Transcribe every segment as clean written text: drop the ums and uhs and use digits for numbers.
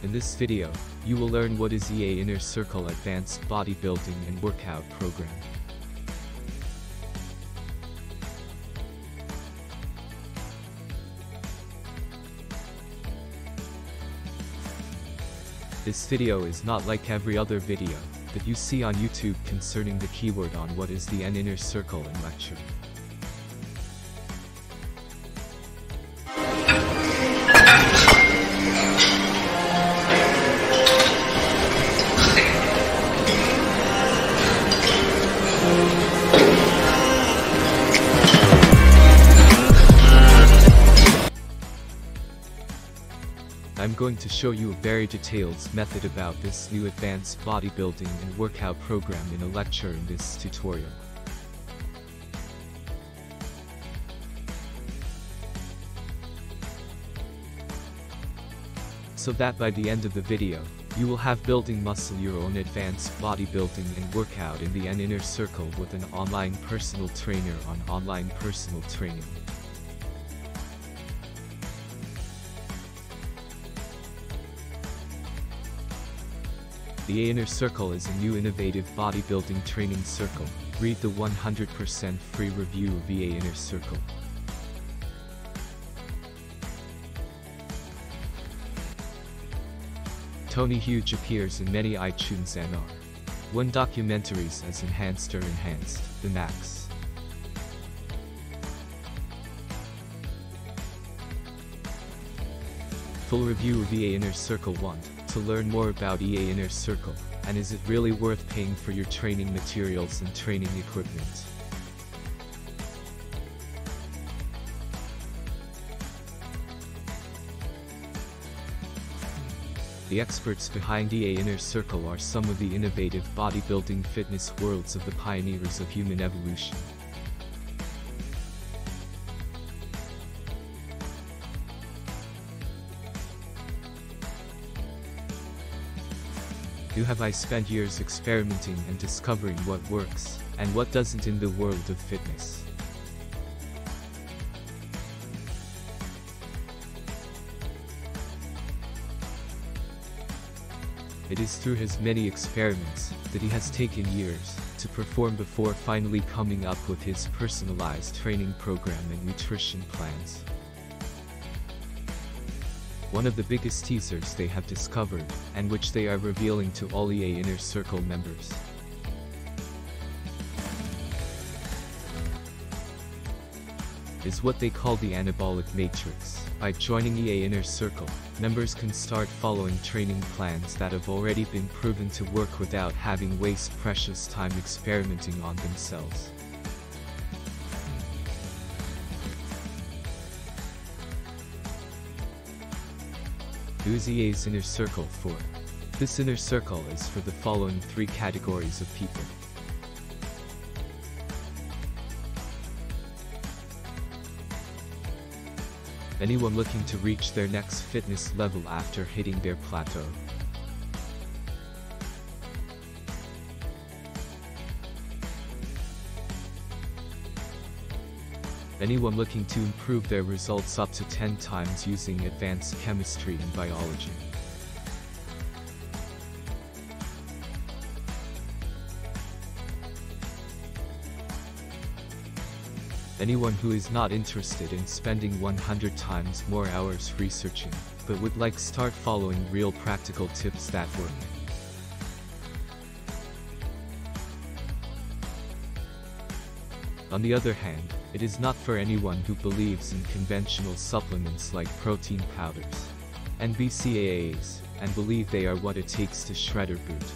In this video, you will learn what is EA Inner Circle Advanced Bodybuilding and Workout Program. This video is not like every other video that you see on YouTube concerning the keyword on what is the Inner Circle in lecture. I'm going to show you a very detailed method about this new advanced bodybuilding and workout program in a lecture in this tutorial. So that by the end of the video, you will have building muscle your own advanced bodybuilding and workout in the Inner Circle with an online personal trainer on online personal training. The Inner Circle is a new innovative bodybuilding training circle. Read the 100% free review of EA Inner Circle. Tony Huge appears in many iTunes and R1 documentaries as Enhanced or Enhanced, the Max. Full review of EA Inner Circle 1. To learn more about EA Inner Circle, and is it really worth paying for your training materials and training equipment? The experts behind EA Inner Circle are some of the innovative bodybuilding fitness worlds of the pioneers of human evolution. You have I spent years experimenting and discovering what works, and what doesn't in the world of fitness. It is through his many experiments that he has taken years to perform before finally coming up with his personalized training program and nutrition plans. One of the biggest teasers they have discovered, and which they are revealing to all EA Inner Circle members, is what they call the Anabolic Matrix. By joining EA Inner Circle, members can start following training plans that have already been proven to work without having waste precious time experimenting on themselves. Who is EA's Inner Circle for? This Inner Circle is for the following three categories of people. Anyone looking to reach their next fitness level after hitting their plateau. Anyone looking to improve their results up to 10 times using advanced chemistry and biology. Anyone who is not interested in spending 100 times more hours researching, but would like start following real practical tips that work. On the other hand, it is not for anyone who believes in conventional supplements like protein powders and BCAAs, and believe they are what it takes to shred or boot.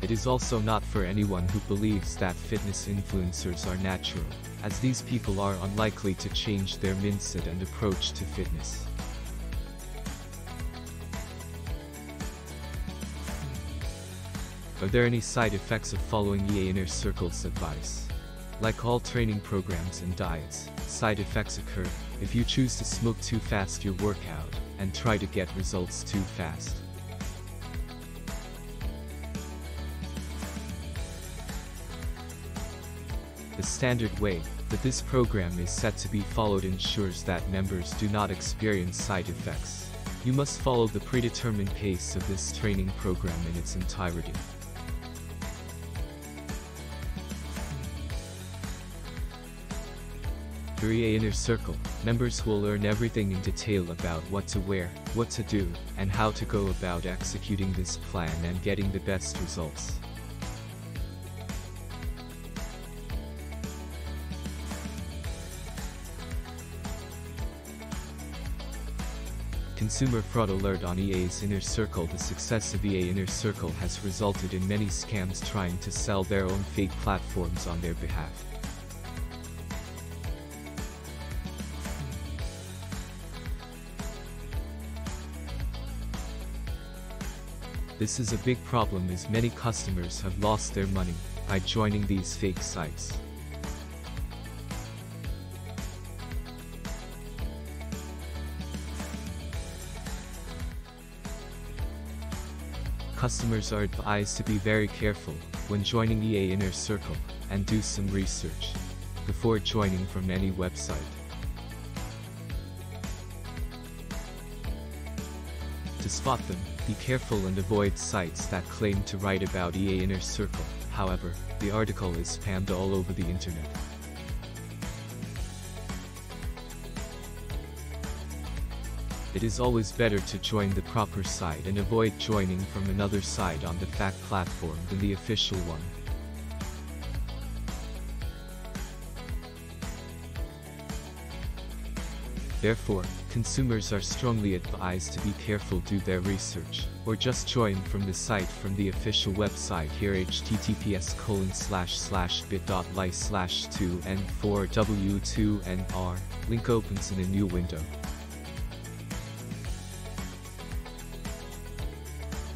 It is also not for anyone who believes that fitness influencers are natural, as these people are unlikely to change their mindset and approach to fitness. Are there any side effects of following EA Inner Circle's advice? Like all training programs and diets, side effects occur if you choose to smoke too fast your workout and try to get results too fast. The standard way That this program is set to be followed ensures that members do not experience side effects. You must follow the predetermined pace of this training program in its entirety. 3A Inner Circle. Members will learn everything in detail about what to wear, what to do, and how to go about executing this plan and getting the best results. Consumer fraud alert on EA's Inner Circle. The success of EA Inner Circle has resulted in many scams trying to sell their own fake platforms on their behalf. This is a big problem as many customers have lost their money by joining these fake sites. Customers are advised to be very careful when joining EA Inner Circle and do some research before joining from any website. To spot them, be careful and avoid sites that claim to write about EA Inner Circle. However, the article is spammed all over the internet. It is always better to join the proper site and avoid joining from another site on the fake platform than the official one. Therefore, consumers are strongly advised to be careful, do their research, or just join from the site from the official website here https://bit.ly/2n4w2nr. Link opens in a new window.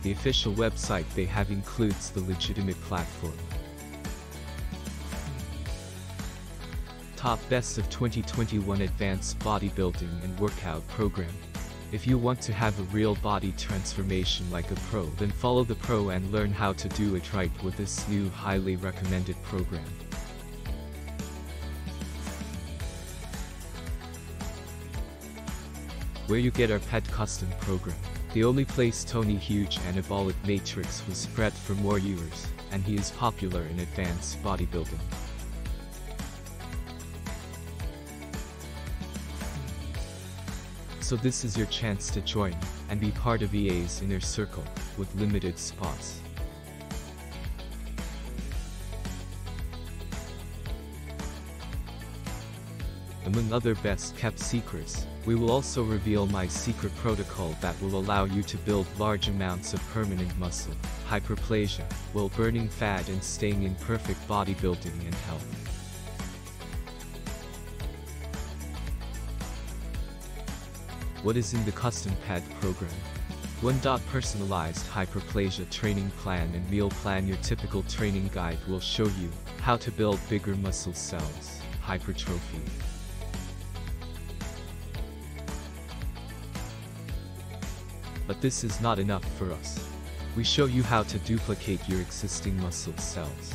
The official website they have includes the legitimate platform. Top Best of 2021 Advanced Bodybuilding and Workout Program. If you want to have a real body transformation like a pro, then follow the pro and learn how to do it right with this new highly recommended program. Where you get our pet custom program. The only place Tony Huge Anabolic Matrix was spread for more viewers, and he is popular in advanced bodybuilding. So this is your chance to join and be part of EA's Inner Circle with limited spots. Among other best kept secrets, we will also reveal my secret protocol that will allow you to build large amounts of permanent muscle, hyperplasia, while burning fat and staying in perfect bodybuilding and health. What is in the custom pad program? 1. Personalized hyperplasia training plan and meal plan. Your typical training guide will show you how to build bigger muscle cells, hypertrophy. But this is not enough for us. We show you how to duplicate your existing muscle cells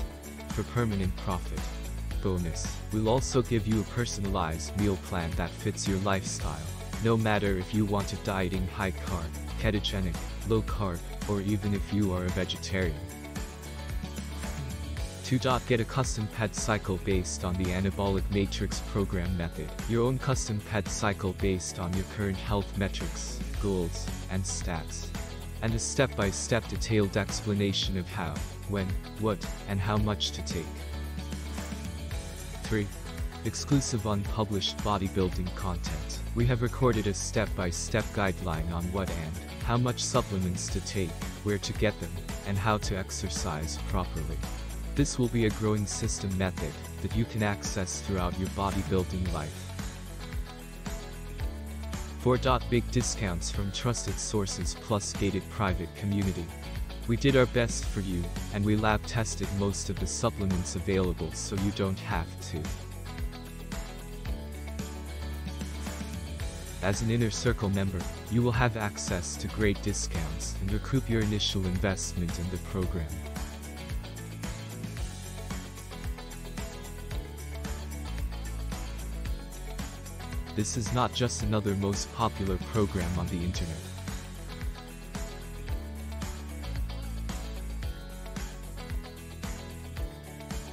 for permanent profit. Bonus, we'll also give you a personalized meal plan that fits your lifestyle, no matter if you want to dieting high carb, ketogenic, low carb, or even if you are a vegetarian. 2. Get a custom pad cycle based on the Anabolic Matrix program method. Your own custom pad cycle based on your current health metrics, goals, and stats. And a step-by-step detailed explanation of how, when, what, and how much to take. 3. Exclusive unpublished bodybuilding content. We have recorded a step-by-step guideline on what and how much supplements to take, where to get them, and how to exercise properly. This will be a growing system method that you can access throughout your bodybuilding life. 4. Big discounts from trusted sources plus gated private community. We did our best for you, and we lab tested most of the supplements available so you don't have to. As an Inner Circle member, you will have access to great discounts and recoup your initial investment in the program. This is not just another most popular program on the internet.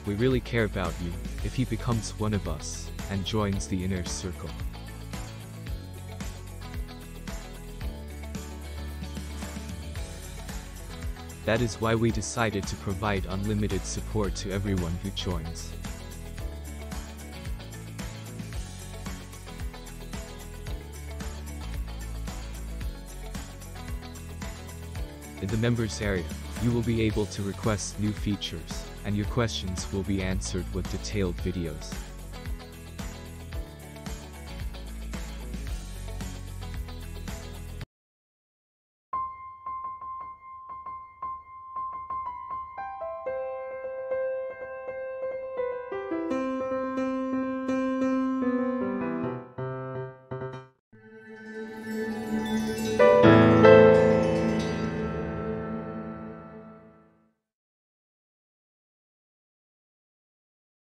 We really care about you if he becomes one of us and joins the inner circle. That is why we decided to provide unlimited support to everyone who joins. In the members area, you will be able to request new features, and your questions will be answered with detailed videos.